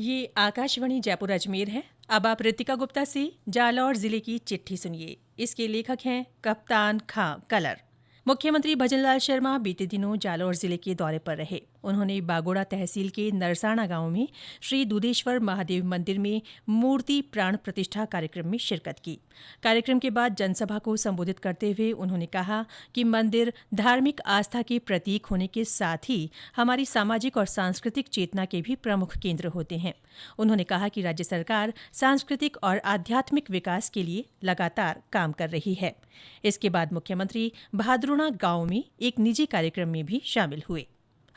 ये आकाशवाणी जयपुर अजमेर है। अब आप रितिका गुप्ता से जालौर जिले की चिट्ठी सुनिए। इसके लेखक हैं कप्तान खां कलर। मुख्यमंत्री भजनलाल शर्मा बीते दिनों जालौर जिले के दौरे पर रहे। उन्होंने बागोड़ा तहसील के नरसाणा गांव में श्री दुधेश्वर महादेव मंदिर में मूर्ति प्राण प्रतिष्ठा कार्यक्रम में शिरकत की। कार्यक्रम के बाद जनसभा को संबोधित करते हुए उन्होंने कहा कि मंदिर धार्मिक आस्था के प्रतीक होने के साथ ही हमारी सामाजिक और सांस्कृतिक चेतना के भी प्रमुख केंद्र होते हैं। उन्होंने कहा कि राज्य सरकार सांस्कृतिक और आध्यात्मिक विकास के लिए लगातार काम कर रही है। इसके बाद मुख्यमंत्री भाद्रोणा गांव में एक निजी कार्यक्रम में भी शामिल हुए।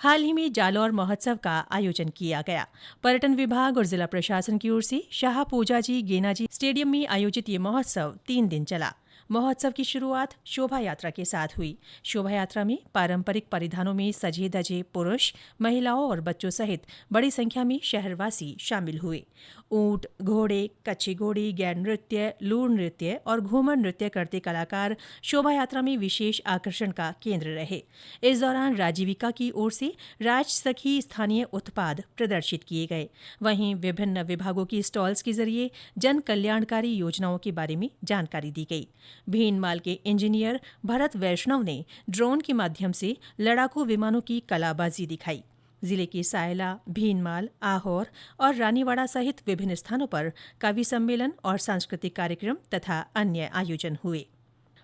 हाल ही में जालौर महोत्सव का आयोजन किया गया। पर्यटन विभाग और जिला प्रशासन की ओर से शाह पूजाजी गेनाजी स्टेडियम में आयोजित ये महोत्सव 3 दिन चला। महोत्सव की शुरुआत शोभा यात्रा के साथ हुई। शोभा यात्रा में पारंपरिक परिधानों में सजे धजे पुरुष, महिलाओं और बच्चों सहित बड़ी संख्या में शहरवासी शामिल हुए। ऊंट, घोड़े, कच्ची घोड़ी, गैर नृत्य, लूर नृत्य और घूमर नृत्य करते कलाकार शोभा यात्रा में विशेष आकर्षण का केंद्र रहे। इस दौरान राजीविका की ओर से राज सखी स्थानीय उत्पाद प्रदर्शित किए गए। वहीं विभिन्न विभागों की स्टॉल्स के जरिए जन कल्याणकारी योजनाओं के बारे में जानकारी दी गई। भीनमाल के इंजीनियर भरत वैष्णव ने ड्रोन के माध्यम से लड़ाकू विमानों की कलाबाजी दिखाई। जिले के सायला, भीनमाल, आहोर और रानीवाड़ा सहित विभिन्न स्थानों पर कवि सम्मेलन और सांस्कृतिक कार्यक्रम तथा अन्य आयोजन हुए।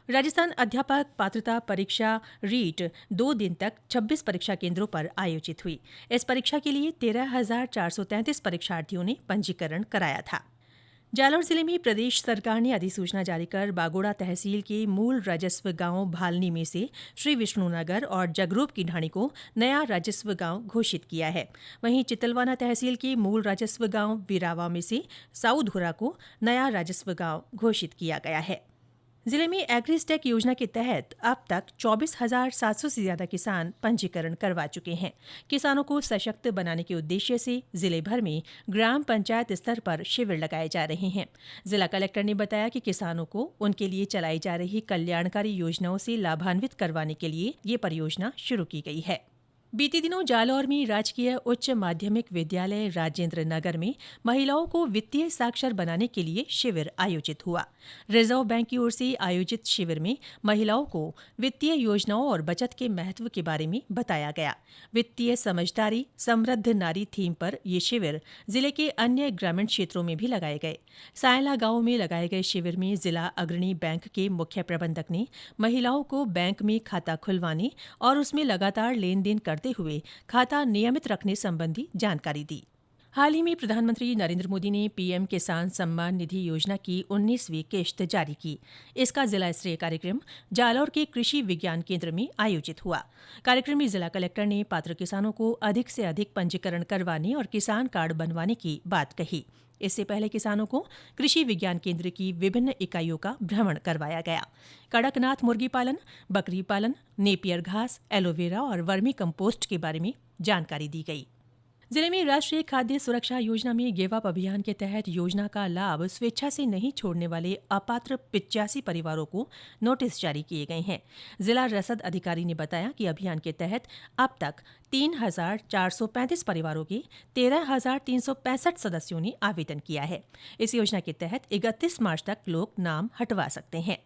राजस्थान अध्यापक पात्रता परीक्षा रीट 2 दिन तक 26 परीक्षा केंद्रों पर आयोजित हुई। इस परीक्षा के लिए 13,433 परीक्षार्थियों ने पंजीकरण कराया था। जालौर जिले में प्रदेश सरकार ने अधिसूचना जारी कर बागोड़ा तहसील के मूल राजस्व गांव भालनी में से श्री विष्णुनगर और जगरूप की ढाणी को नया राजस्व गांव घोषित किया है। वहीं चितलवाना तहसील के मूल राजस्व गांव विरावा में से साउधुरा को नया राजस्व गांव घोषित किया गया है। जिले में एग्रीस्टेक योजना के तहत अब तक 24,700 से ज्यादा किसान पंजीकरण करवा चुके हैं। किसानों को सशक्त बनाने के उद्देश्य से जिले भर में ग्राम पंचायत स्तर पर शिविर लगाए जा रहे हैं। जिला कलेक्टर ने बताया कि किसानों को उनके लिए चलाई जा रही कल्याणकारी योजनाओं से लाभान्वित करवाने के लिए ये परियोजना शुरू की गई है। बीते दिनों जालौर में राजकीय उच्च माध्यमिक विद्यालय राजेंद्र नगर में महिलाओं को वित्तीय साक्षर बनाने के लिए शिविर आयोजित हुआ। रिजर्व बैंक की ओर से आयोजित शिविर में महिलाओं को वित्तीय योजनाओं और बचत के महत्व के बारे में बताया गया। वित्तीय समझदारी समृद्ध नारी थीम पर ये शिविर जिले के अन्य ग्रामीण क्षेत्रों में भी लगाए गए। सायला गांव में लगाए गए शिविर में जिला अग्रणी बैंक के मुख्य प्रबंधक ने महिलाओं को बैंक में खाता खुलवाने और उसमें लगातार लेन देन करते हुए खाता नियमित रखने संबंधी जानकारी दी। हाल ही में प्रधानमंत्री नरेंद्र मोदी ने पीएम किसान सम्मान निधि योजना की 19वीं किश्त जारी की। इसका जिला स्तरीय कार्यक्रम जालौर के कृषि विज्ञान केंद्र में आयोजित हुआ। कार्यक्रम में जिला कलेक्टर ने पात्र किसानों को अधिक से अधिक पंजीकरण करवाने और किसान कार्ड बनवाने की बात कही। इससे पहले किसानों को कृषि विज्ञान केंद्र की विभिन्न इकाइयों का भ्रमण करवाया गया। कड़कनाथ मुर्गी पालन, बकरी पालन, नेपियर घास, एलोवेरा और वर्मी कंपोस्ट के बारे में जानकारी दी गई। जिले में राष्ट्रीय खाद्य सुरक्षा योजना में गिव अप अभियान के तहत योजना का लाभ स्वेच्छा से नहीं छोड़ने वाले अपात्र 85 परिवारों को नोटिस जारी किए गए हैं। जिला रसद अधिकारी ने बताया कि अभियान के तहत अब तक 3,435 परिवारों के 13,365 सदस्यों ने आवेदन किया है। इस योजना के तहत 31 मार्च तक लोग नाम हटवा सकते हैं।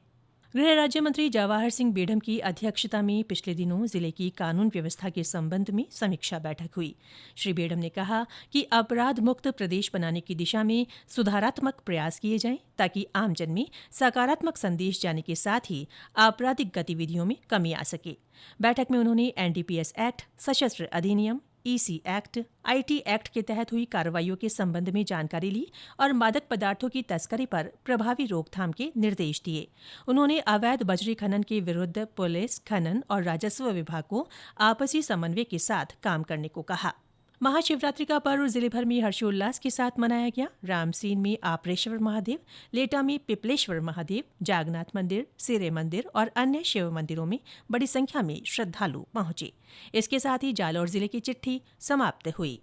गृह राज्य मंत्री जवाहर सिंह बेढम की अध्यक्षता में पिछले दिनों जिले की कानून व्यवस्था के संबंध में समीक्षा बैठक हुई। श्री बेढम ने कहा कि अपराध मुक्त प्रदेश बनाने की दिशा में सुधारात्मक प्रयास किए जाएं ताकि आमजन में सकारात्मक संदेश जाने के साथ ही आपराधिक गतिविधियों में कमी आ सके। बैठक में उन्होंने एनडीपीएस एक्ट, सशस्त्र अधिनियम, ईसी एक्ट, आईटी एक्ट के तहत हुई कार्रवाइयों के संबंध में जानकारी ली और मादक पदार्थों की तस्करी पर प्रभावी रोकथाम के निर्देश दिए। उन्होंने अवैध बजरी खनन के विरुद्ध पुलिस, खनन और राजस्व विभाग को आपसी समन्वय के साथ काम करने को कहा। महाशिवरात्रि का पर्व जिले भर में हर्षोल्लास के साथ मनाया गया। रामसीन में आपरेश्वर महादेव, लेटा में पिपलेश्वर महादेव, जागनाथ मंदिर, सिरे मंदिर और अन्य शिव मंदिरों में बड़ी संख्या में श्रद्धालु पहुंचे। इसके साथ ही जालौर जिले की चिट्ठी समाप्त हुई।